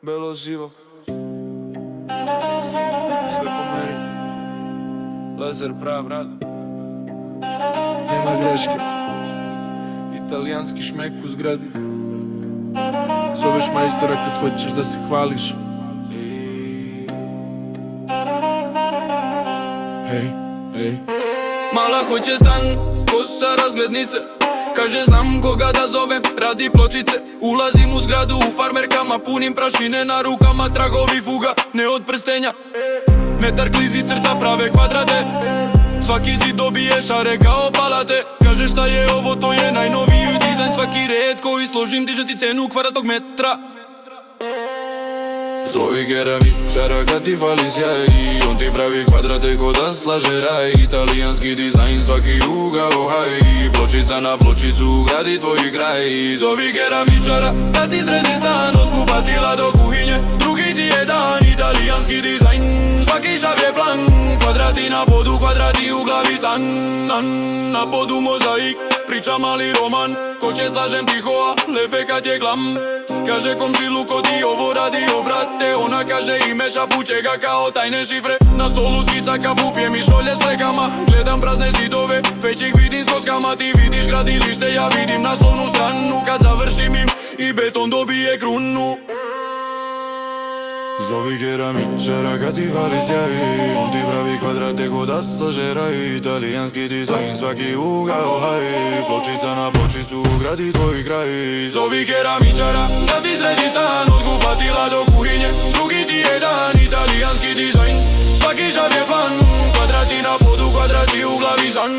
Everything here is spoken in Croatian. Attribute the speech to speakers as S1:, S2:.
S1: Belo živo, sve po meri, laser prav rad, nema greške, italijanski šmek u zgradi. Zoveš majstora kad hoćeš da se hvališ. Hej, hej. Mala hoće stan, kosa razglednice. Kaže znam koga da zovem, radi pločice. Ulazim u zgradu u farmerkama, punim prašine na rukama, tragovi fuga, ne od prstenja. Metar klizi crta prave kvadrate, svaki zid dobije šare kao palate. Kaže šta je ovo, to je najnoviji dizajn, svaki red koji složim diže ti cenu kvadratnog metra. Zovi keramičara kad ti fali sjaj, on ti pravi kvadrate ko da slaže raj. Italijanski dizajn, svaki ugao haj, pločica na pločicu gradi tvoj kraj. Zovi keramičara da ti sredi stan, od kupatila do kuhinje, drugi ti je dan. Italijanski dizajn, svaki šav je plan, kvadrati na podu, kvadrati u glavi san. Na podu mozaik, priča mali roman, ko će slažem tiho, a lefe kad je glam. Kaže komšilu ko ti ovo radi, obrate. Ona kaže ime, šapuće ga kao tajne šifre. Na stolu skica kafu, pije mišolje s lekama. Gledam prazne zidove, već ih vidim s kockama. Ti vidiš gradilište, ja vidim naslovnu stranu. Kad završim im i beton dobije krunu. Zovi keramičara kad ti fali sjaj, on ti pravi kvadrate ko da slaže raj. Italijanski dizajn, svaki ugao haj, pločica na pločicu gradi tvoj kraj. Zovi keramičara da ti sredi stan, od kupatila do kuhinje, drugi ti je dan. Italijanski dizajn, svaki šav je plan, kvadrati na podu, kvadrati u glavi san.